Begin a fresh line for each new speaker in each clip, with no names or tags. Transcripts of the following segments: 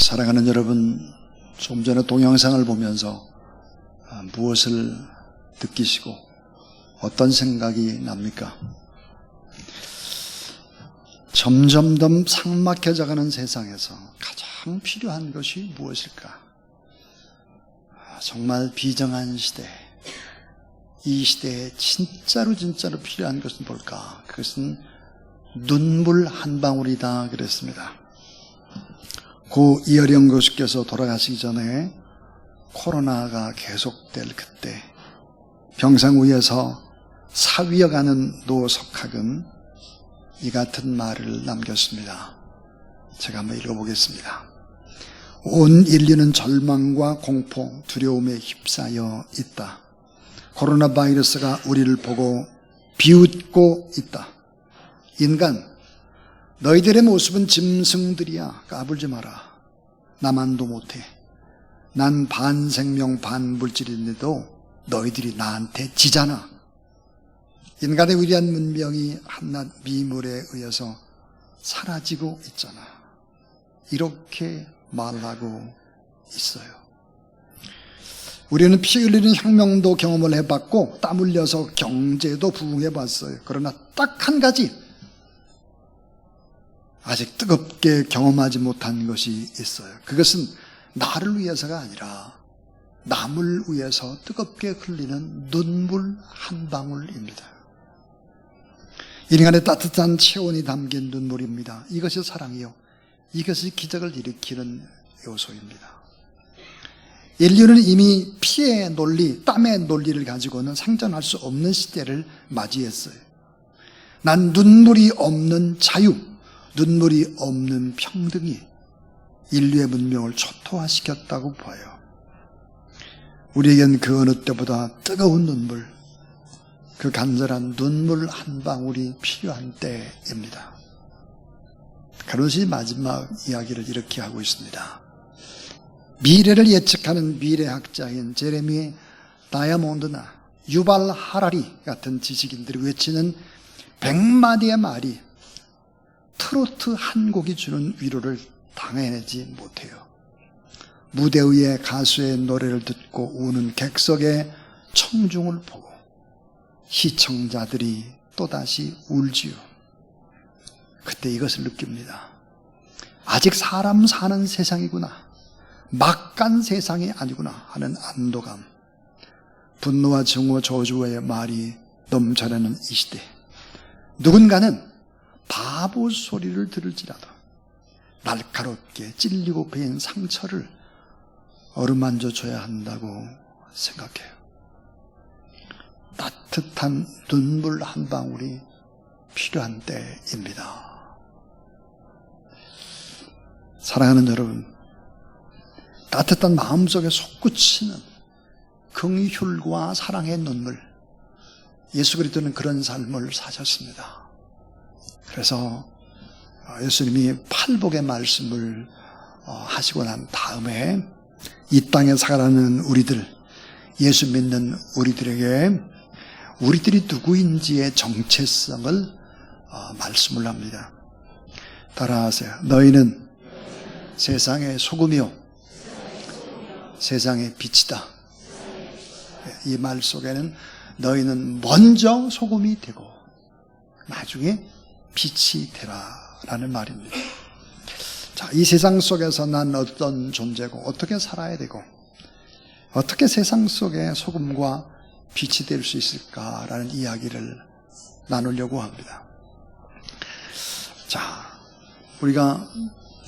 사랑하는 여러분, 좀 전에 동영상을 보면서 무엇을 느끼시고 어떤 생각이 납니까? 점점 더 삭막해져가는 세상에서 가장 필요한 것이 무엇일까? 정말 비정한 시대, 이 시대에 진짜로 필요한 것은 뭘까? 그것은 눈물 한 방울이다 그랬습니다. 고 이어령 교수께서 돌아가시기 전에 코로나가 계속될 그때 병상 위에서 사위어가는 노석학은 이 같은 말을 남겼습니다. 제가 한번 읽어보겠습니다. 온 인류는 절망과 공포, 두려움에 휩싸여 있다. 코로나 바이러스가 우리를 보고 비웃고 있다. 인간, 너희들의 모습은 짐승들이야. 까불지 마라. 나만도 못해. 난 반생명 반물질인데도 너희들이 나한테 지잖아. 인간의 위대한 문명이 한낱 미물에 의해서 사라지고 있잖아. 이렇게 말하고 있어요. 우리는 피 흘리는 혁명도 경험을 해봤고 땀 흘려서 경제도 부흥해봤어요. 그러나 딱 한 가지 아직 뜨겁게 경험하지 못한 것이 있어요. 그것은 나를 위해서가 아니라 남을 위해서 뜨겁게 흘리는 눈물 한 방울입니다. 인간의 따뜻한 체온이 담긴 눈물입니다. 이것이 사랑이요, 이것이 기적을 일으키는 요소입니다. 인류는 이미 피의 논리, 땀의 논리를 가지고는 생존할 수 없는 시대를 맞이했어요. 난 눈물이 없는 자유, 눈물이 없는 평등이 인류의 문명을 초토화시켰다고 봐요. 우리에겐 그 어느 때보다 뜨거운 눈물, 그 간절한 눈물 한 방울이 필요한 때입니다. 그것이 마지막 이야기를 이렇게 하고 있습니다. 미래를 예측하는 미래학자인 제레미 다이아몬드나 유발 하라리 같은 지식인들이 외치는 100마디의 말이 트로트 한 곡이 주는 위로를 당해내지 못해요. 무대 위에 가수의 노래를 듣고 우는 객석의 청중을 보고 시청자들이 또다시 울지요. 그때 이것을 느낍니다. 아직 사람 사는 세상이구나, 막간 세상이 아니구나 하는 안도감. 분노와 증오, 저주의 말이 넘쳐나는 이 시대, 누군가는 바보 소리를 들을지라도 날카롭게 찔리고 베인 상처를 어루만져 줘야 한다고 생각해요. 따뜻한 눈물 한 방울이 필요한 때입니다. 사랑하는 여러분, 따뜻한 마음속에 솟구치는 긍휼과 사랑의 눈물, 예수 그리스도는 그런 삶을 사셨습니다. 그래서 예수님이 팔복의 말씀을 하시고 난 다음에 이 땅에 살아가는 우리들, 예수 믿는 우리들에게 우리들이 누구인지의 정체성을 말씀을 합니다. 따라하세요. 너희는 세상의 소금이요 세상의 빛이다. 이 말 속에는 너희는 먼저 소금이 되고 나중에 빛이 되라라는 말입니다. 자, 이 세상 속에서 난 어떤 존재고 어떻게 살아야 되고 어떻게 세상 속에 소금과 빛이 될 수 있을까라는 이야기를 나누려고 합니다. 자, 우리가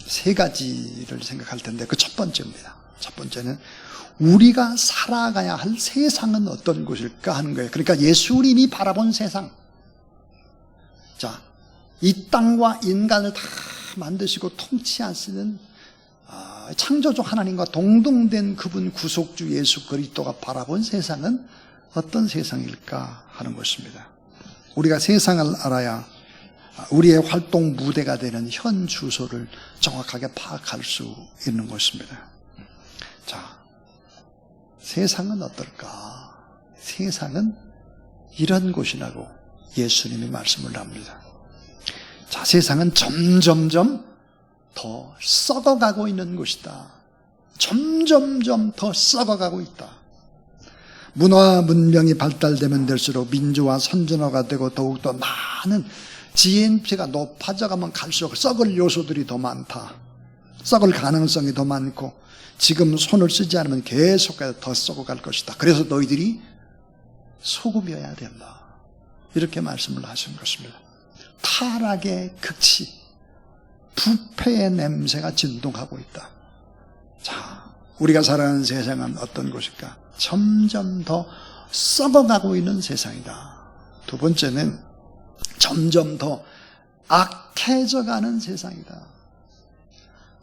세 가지를 생각할 텐데 그 첫 번째입니다. 첫 번째는 우리가 살아가야 할 세상은 어떤 곳일까 하는 거예요. 그러니까 예수님이 바라본 세상. 자, 이 땅과 인간을 다 만드시고 통치하시는 창조주 하나님과 동등된 그분 구속주 예수 그리스도가 바라본 세상은 어떤 세상일까 하는 것입니다. 우리가 세상을 알아야 우리의 활동 무대가 되는 현 주소를 정확하게 파악할 수 있는 것입니다. 자, 세상은 어떨까? 세상은 이런 곳이라고 예수님이 말씀을 합니다. 자, 세상은 점점점 더 썩어가고 있는 곳이다. 점점점 더 썩어가고 있다. 문화 문명이 발달되면 될수록 민주화 선진화가 되고 더욱더 많은 GNP가 높아져가면 갈수록 썩을 요소들이 더 많다. 썩을 가능성이 더 많고 지금 손을 쓰지 않으면 계속해서 더 썩어갈 것이다. 그래서 너희들이 소금이어야 된다. 이렇게 말씀을 하신 것입니다. 타락의 극치, 부패의 냄새가 진동하고 있다. 자, 우리가 살아가는 세상은 어떤 곳일까? 점점 더 썩어가고 있는 세상이다. 두 번째는 점점 더 악해져가는 세상이다.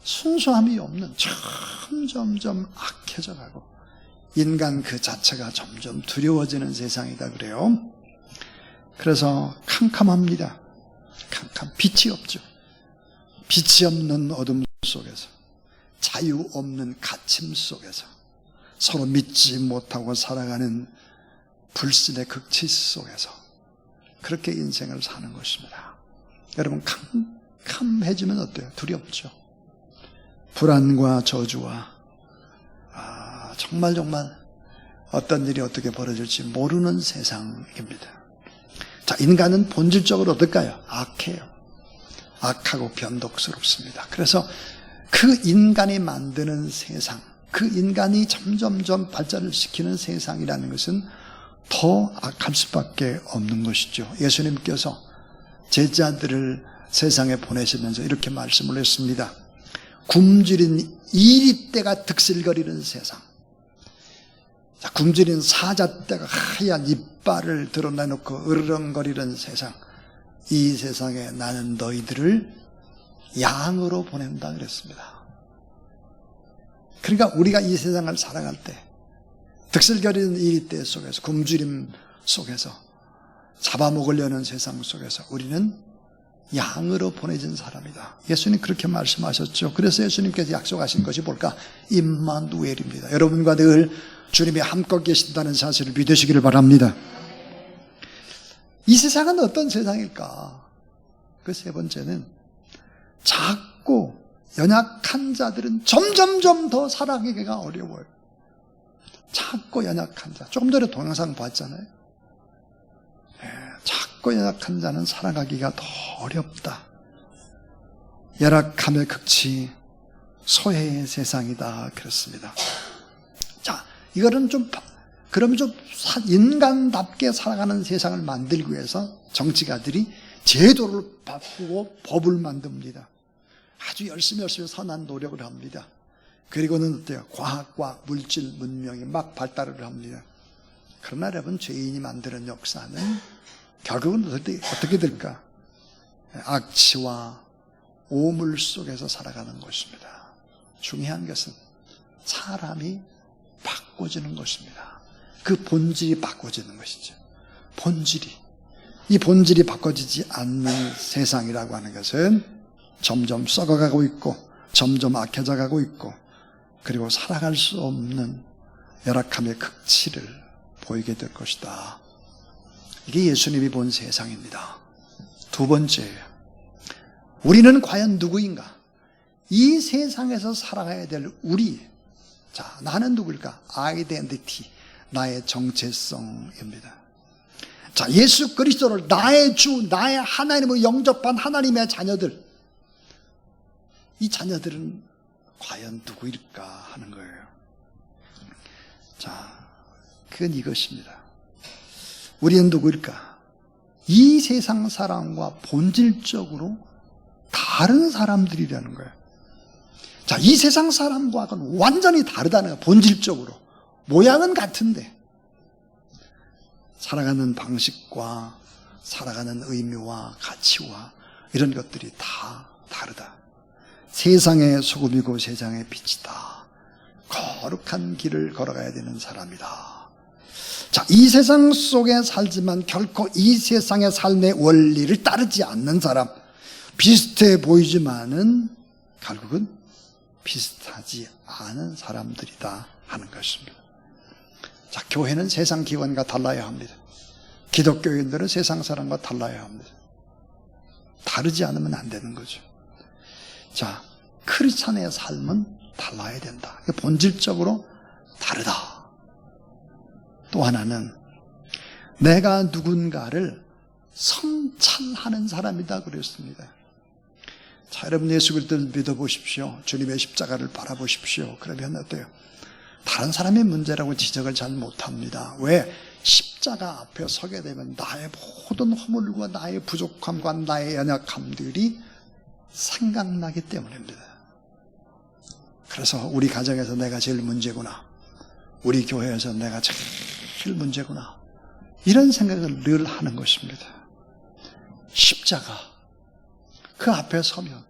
순수함이 없는 점점점 악해져가고 인간 그 자체가 점점 두려워지는 세상이다 그래요. 그래서 캄캄합니다. 빛이 없죠. 빛이 없는 어둠 속에서, 자유 없는 갇힘 속에서 서로 믿지 못하고 살아가는 불신의 극치 속에서 그렇게 인생을 사는 것입니다. 여러분, 캄캄해지면 어때요? 두렵죠. 불안과 저주와 정말 어떤 일이 어떻게 벌어질지 모르는 세상입니다. 자, 인간은 본질적으로 어떨까요? 악해요. 악하고 변덕스럽습니다. 그래서 그 인간이 만드는 세상, 그 인간이 점점점 발전을 시키는 세상이라는 것은 더 악할 수밖에 없는 것이죠. 예수님께서 제자들을 세상에 보내시면서 이렇게 말씀을 했습니다. 굶주린 이리떼가 득실거리는 세상. 자, 굶주린 사자떼가 하얀 이빨을 드러내놓고 으르렁거리는 세상. 이 세상에 나는 너희들을 양으로 보낸다 그랬습니다. 그러니까 우리가 이 세상을 살아갈 때 득실거리는 이리떼 속에서, 굶주림 속에서, 잡아먹으려는 세상 속에서 우리는 양으로 보내진 사람이다. 예수님 그렇게 말씀하셨죠. 그래서 예수님께서 약속하신 것이 뭘까? 임마누엘입니다. 여러분과 늘 주님이 함께 계신다는 사실을 믿으시기를 바랍니다. 이 세상은 어떤 세상일까? 그 세 번째는 작고 연약한 자들은 점점점 더 살아가기가 어려워요. 작고 연약한 자. 조금 전에 동영상 봤잖아요. 작고 연약한 자는 살아가기가 더 어렵다. 열악함의 극치, 소외의 세상이다. 그렇습니다. 자, 이거는 그러면 좀 인간답게 살아가는 세상을 만들기 위해서 정치가들이 제도를 바꾸고 법을 만듭니다. 아주 열심히 선한 노력을 합니다. 그리고는 어때요? 과학과 물질 문명이 막 발달을 합니다. 그러나 여러분, 죄인이 만드는 역사는 결국은 어떻게 될까? 악취와 오물 속에서 살아가는 것입니다. 중요한 것은 사람이 바꿔지는 것입니다. 그 본질이 바꿔지는 것이죠. 이 본질이 바꿔지지 않는 세상이라고 하는 것은 점점 썩어가고 있고 점점 악해져 가고 있고 그리고 살아갈 수 없는 열악함의 극치를 보이게 될 것이다. 이게 예수님이 본 세상입니다. 두 번째예요. 우리는 과연 누구인가? 이 세상에서 살아가야 될 우리. 자, 나는 누구일까? 아이덴티티, 나의 정체성입니다. 자, 예수 그리스도를 나의 주, 나의 하나님을 영접한 하나님의 자녀들. 이 자녀들은 과연 누구일까 하는 거예요. 자, 그건 이것입니다. 우리는 누구일까? 이 세상 사람과 본질적으로 다른 사람들이라는 거예요. 자, 이 세상 사람과는 완전히 다르다는 거예요. 본질적으로. 모양은 같은데 살아가는 방식과 살아가는 의미와 가치와 이런 것들이 다 다르다. 세상의 소금이고 세상의 빛이다. 거룩한 길을 걸어가야 되는 사람이다. 자, 이 세상 속에 살지만 결코 이 세상의 삶의 원리를 따르지 않는 사람. 비슷해 보이지만은 결국은 비슷하지 않은 사람들이다 하는 것입니다. 자, 교회는 세상 기관과 달라야 합니다. 기독교인들은 세상 사람과 달라야 합니다. 다르지 않으면 안 되는 거죠. 자, 크리스찬의 삶은 달라야 된다. 본질적으로 다르다. 또 하나는 내가 누군가를 성찰하는 사람이다 그랬습니다. 자, 여러분 예수 그리스도를 믿어보십시오. 주님의 십자가를 바라보십시오. 그러면 어때요? 다른 사람의 문제라고 지적을 잘 못합니다. 왜? 십자가 앞에 서게 되면 나의 모든 허물과 나의 부족함과 나의 연약함들이 생각나기 때문입니다. 그래서 우리 가정에서 내가 제일 문제구나. 우리 교회에서 내가 제일 문제구나. 이런 생각을 늘 하는 것입니다. 십자가 그 앞에 서면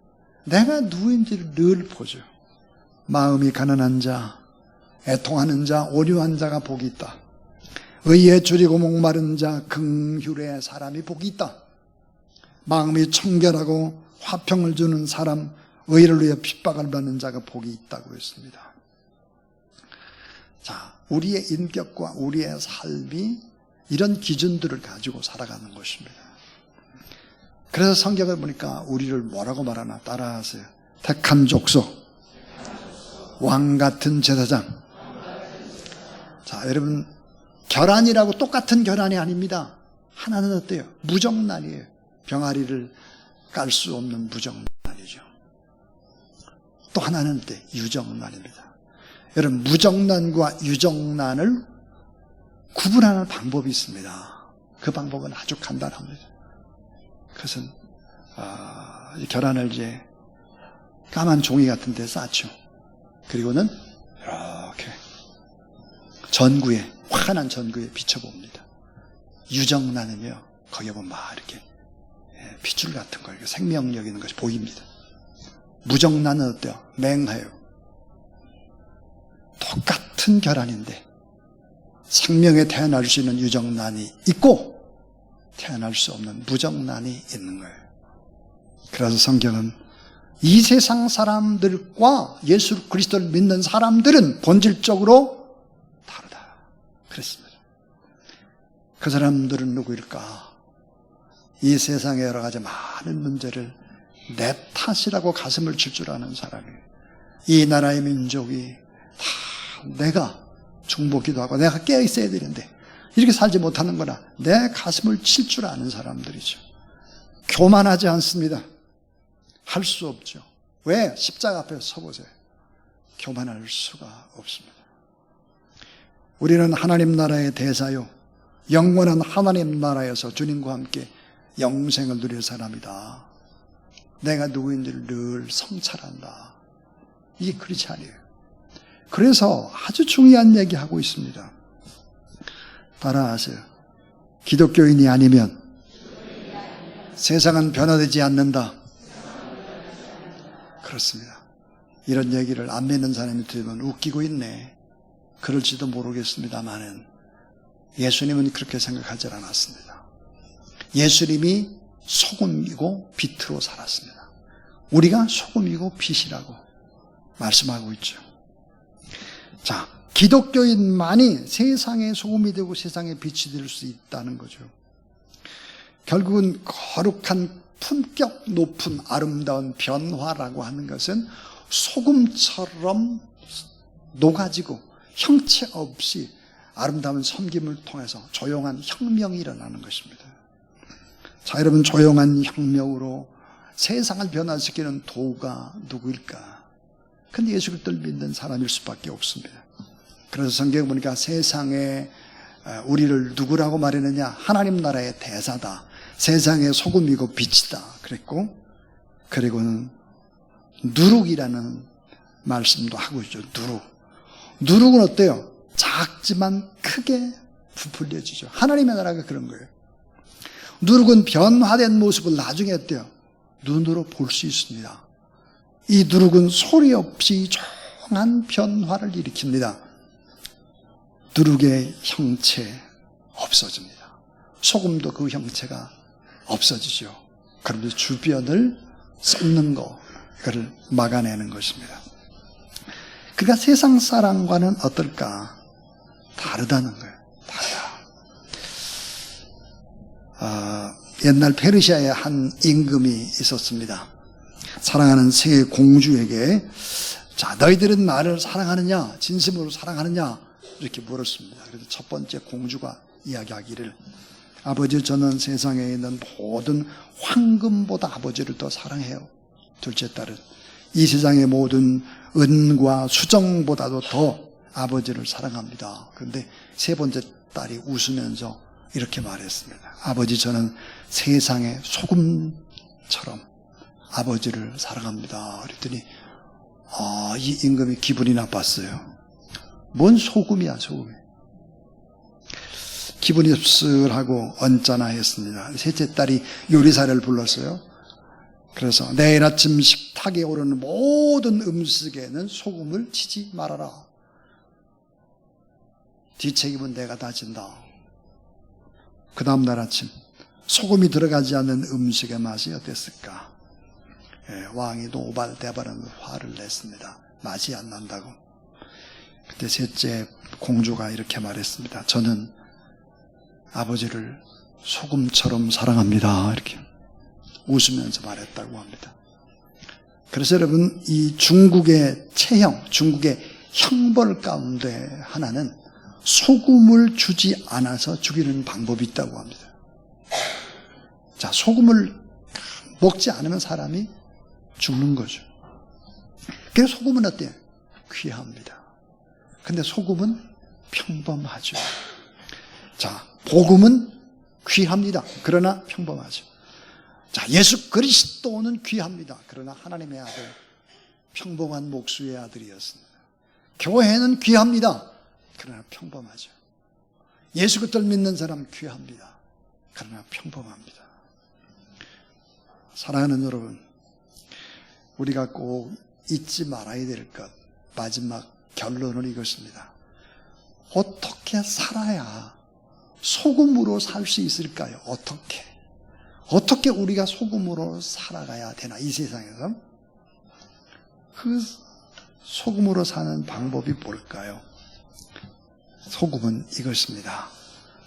내가 누구인지를 늘 보죠. 마음이 가난한 자, 애통하는 자, 온유한 자가 복이 있다. 의에 줄이고 목마른 자, 긍휼의 사람이 복이 있다. 마음이 청결하고 화평을 주는 사람, 의를 위해 핍박을 받는 자가 복이 있다고 했습니다. 자, 우리의 인격과 우리의 삶이 이런 기준들을 가지고 살아가는 것입니다. 그래서 성경을 보니까 우리를 뭐라고 말하나 따라하세요. 택한 족속, 왕 같은 제사장. 자, 여러분, 결안이라고 똑같은 결안이 아닙니다. 하나는 어때요? 무정란이에요. 병아리를 깔 수 없는 무정란이죠. 또 하나는 어때요? 유정란입니다. 여러분, 무정란과 유정란을 구분하는 방법이 있습니다. 그 방법은 아주 간단합니다. 그것은 이 계란을 이제 까만 종이 같은 데 쌓죠. 그리고는 이렇게 전구에, 환한 전구에 비춰봅니다. 유정란은요, 거기에 보면 막 이렇게 핏줄 같은 거, 생명력 있는 것이 보입니다. 무정란은 어때요? 맹해요. 똑같은 계란인데 생명에 태어날 수 있는 유정란이 있고 태어날 수 없는 무정란이 있는 거예요. 그래서 성경은 이 세상 사람들과 예수 그리스도를 믿는 사람들은 본질적으로 다르다 그랬습니다. 그 사람들은 누구일까? 이 세상의 여러 가지 많은 문제를 내 탓이라고 가슴을 칠 줄 아는 사람이에요. 이 나라의 민족이 다 내가 중보기도 하고 내가 깨어 있어야 되는데 이렇게 살지 못하는 거나 내 가슴을 칠 줄 아는 사람들이죠. 교만하지 않습니다. 할 수 없죠. 왜? 십자가 앞에 서보세요. 교만할 수가 없습니다. 우리는 하나님 나라의 대사요, 영원한 하나님 나라에서 주님과 함께 영생을 누릴 사람이다. 내가 누구인지를 늘 성찰한다. 이게 크리스찬이에요. 그래서 아주 중요한 얘기하고 있습니다. 따라하세요. 기독교인이 아니면 세상은 변화되지 않는다. 그렇습니다. 이런 얘기를 안 믿는 사람이 들으면 웃기고 있네. 그럴지도 모르겠습니다만은 예수님은 그렇게 생각하지 않았습니다. 예수님이 소금이고 빛으로 살았습니다. 우리가 소금이고 빛이라고 말씀하고 있죠. 자, 기독교인만이 세상의 소금이 되고 세상의 빛이 될 수 있다는 거죠. 결국은 거룩한 품격 높은 아름다운 변화라고 하는 것은 소금처럼 녹아지고 형체 없이 아름다운 섬김을 통해서 조용한 혁명이 일어나는 것입니다. 자, 여러분, 조용한 혁명으로 세상을 변화시키는 도구가 누구일까? 근데 예수 그리스도를 믿는 사람일 수밖에 없습니다. 그래서 성경 보니까 세상에 우리를 누구라고 말했느냐? 하나님 나라의 대사다. 세상의 소금이고 빛이다. 그랬고, 그리고는 누룩이라는 말씀도 하고 있죠. 누룩. 누룩은 어때요? 작지만 크게 부풀려지죠. 하나님의 나라가 그런 거예요. 누룩은 변화된 모습을 나중에 어때요? 눈으로 볼 수 있습니다. 이 누룩은 소리 없이 조용한 변화를 일으킵니다. 누룩의 형체 없어집니다. 소금도 그 형체가 없어지죠. 그러면서 주변을 썩는 거, 이거를 막아내는 것입니다. 그러니까 세상 사람과는 어떨까? 다르다는 거예요. 다르다. 옛날 페르시아에 한 임금이 있었습니다. 사랑하는 세 공주에게, 자, 너희들은 나를 사랑하느냐? 진심으로 사랑하느냐? 이렇게 물었습니다. 그래서 첫 번째 공주가 이야기하기를, 아버지, 저는 세상에 있는 모든 황금보다 아버지를 더 사랑해요. 둘째 딸은, 이 세상의 모든 은과 수정보다도 더 아버지를 사랑합니다. 그런데 세 번째 딸이 웃으면서 이렇게 말했습니다. 아버지, 저는 세상의 소금처럼 아버지를 사랑합니다. 그랬더니 이 임금이 기분이 나빴어요. 뭔 소금이야, 소금이. 기분이 씁쓸하고 언짢아했습니다. 셋째 딸이 요리사를 불렀어요. 그래서 내일 아침 식탁에 오르는 모든 음식에는 소금을 치지 말아라. 뒷책임은 내가 다 진다. 그 다음날 아침 소금이 들어가지 않는 음식의 맛이 어땠을까? 왕이 노발대발한 화를 냈습니다. 맛이 안 난다고. 그때 셋째 공주가 이렇게 말했습니다. 저는 아버지를 소금처럼 사랑합니다. 이렇게 웃으면서 말했다고 합니다. 그래서 여러분, 이 중국의 체형, 중국의 형벌 가운데 하나는 소금을 주지 않아서 죽이는 방법이 있다고 합니다. 자, 소금을 먹지 않으면 사람이 죽는 거죠. 그래서 소금은 어때요? 귀합니다. 근데 소금은 평범하죠. 자, 복음은 귀합니다. 그러나 평범하죠. 자, 예수 그리스도는 귀합니다. 그러나 하나님의 아들, 평범한 목수의 아들이었습니다. 교회는 귀합니다. 그러나 평범하죠. 예수 그리스도를 믿는 사람 귀합니다. 그러나 평범합니다. 사랑하는 여러분, 우리가 꼭 잊지 말아야 될 것, 마지막 결론은 이것입니다. 어떻게 살아야 소금으로 살 수 있을까요? 어떻게 우리가 소금으로 살아가야 되나, 이 세상에서? 그 소금으로 사는 방법이 뭘까요? 소금은 이것입니다.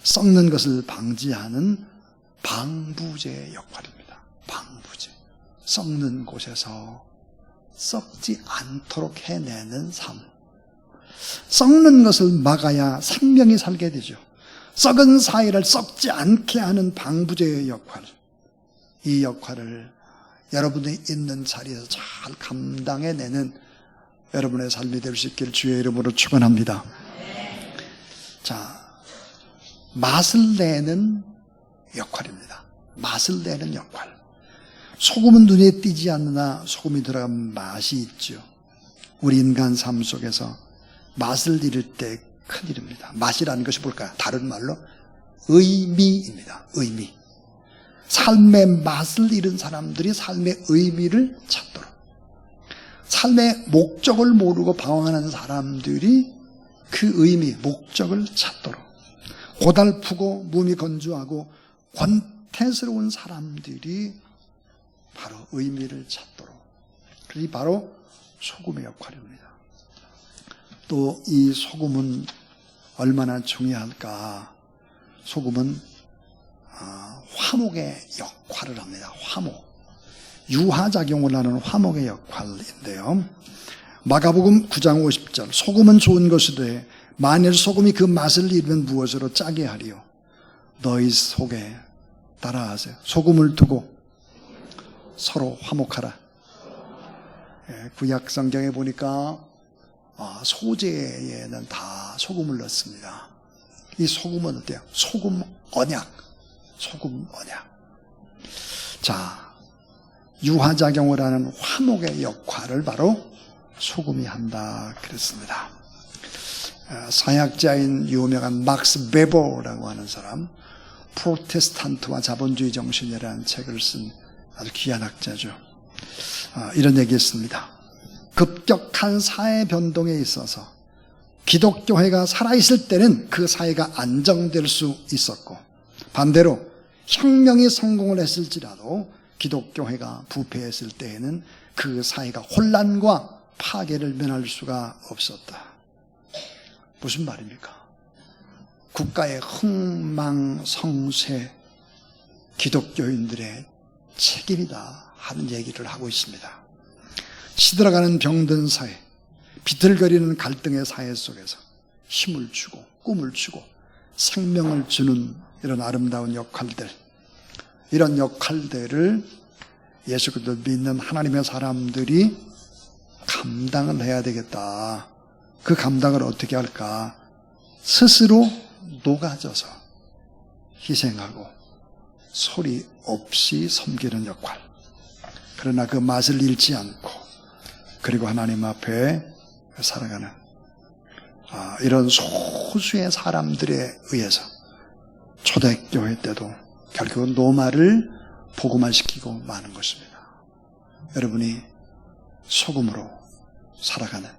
썩는 것을 방지하는 방부제의 역할입니다. 방부제. 썩는 곳에서 썩지 않도록 해내는 삶. 썩는 것을 막아야 생명이 살게 되죠. 썩은 사이를 썩지 않게 하는 방부제의 역할. 이 역할을 여러분이 있는 자리에서 잘 감당해내는 여러분의 삶이 될 수 있길 주의 이름으로 축원합니다. 자, 맛을 내는 역할입니다. 맛을 내는 역할. 소금은 눈에 띄지 않으나 소금이 들어간 맛이 있죠. 우리 인간 삶 속에서 맛을 잃을 때 큰일입니다. 맛이라는 것이 뭘까요? 다른 말로 의미입니다. 의미. 삶의 맛을 잃은 사람들이 삶의 의미를 찾도록, 삶의 목적을 모르고 방황하는 사람들이 그 의미, 목적을 찾도록, 고달프고 몸이 건조하고 권태스러운 사람들이 바로 의미를 찾도록, 그게 바로 소금의 역할입니다. 또 이 소금은 얼마나 중요할까? 소금은 화목의 역할을 합니다. 화목. 유화작용을 하는 화목의 역할인데요. 마가복음 9장 50절. 소금은 좋은 것이되 만일 소금이 그 맛을 잃으면 무엇으로 짜게 하리요? 너희 속에 따라하세요. 소금을 두고 서로 화목하라. 구약 성경에 보니까 소재에는 다 소금을 넣습니다. 이 소금은 어때요? 소금 언약. 소금 언약. 자, 유화작용을 하는 화목의 역할을 바로 소금이 한다 그랬습니다. 사역자인 유명한 막스 베버라고 하는 사람, 프로테스탄트와 자본주의 정신이라는 책을 쓴 아주 귀한 학자죠. 이런 얘기했습니다. 급격한 사회 변동에 있어서 기독교회가 살아있을 때는 그 사회가 안정될 수 있었고, 반대로 혁명이 성공을 했을지라도 기독교회가 부패했을 때에는 그 사회가 혼란과 파괴를 면할 수가 없었다. 무슨 말입니까? 국가의 흥망성쇠 기독교인들의 책임이다 하는 얘기를 하고 있습니다. 시들어가는 병든 사회, 비틀거리는 갈등의 사회 속에서 힘을 주고 꿈을 주고 생명을 주는 이런 아름다운 역할들, 이런 역할들을 예수 그리스도를 믿는 하나님의 사람들이 감당을 해야 되겠다. 그 감당을 어떻게 할까? 스스로 녹아져서 희생하고 소리 없이 섬기는 역할. 그러나 그 맛을 잃지 않고, 그리고 하나님 앞에 살아가는 이런 소수의 사람들에 의해서 초대교회 때도 결국은 노마를 복음화시키고 마는 것입니다. 여러분이 소금으로 살아가는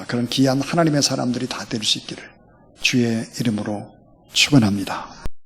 그런 귀한 하나님의 사람들이 다 될 수 있기를 주의 이름으로 축원합니다.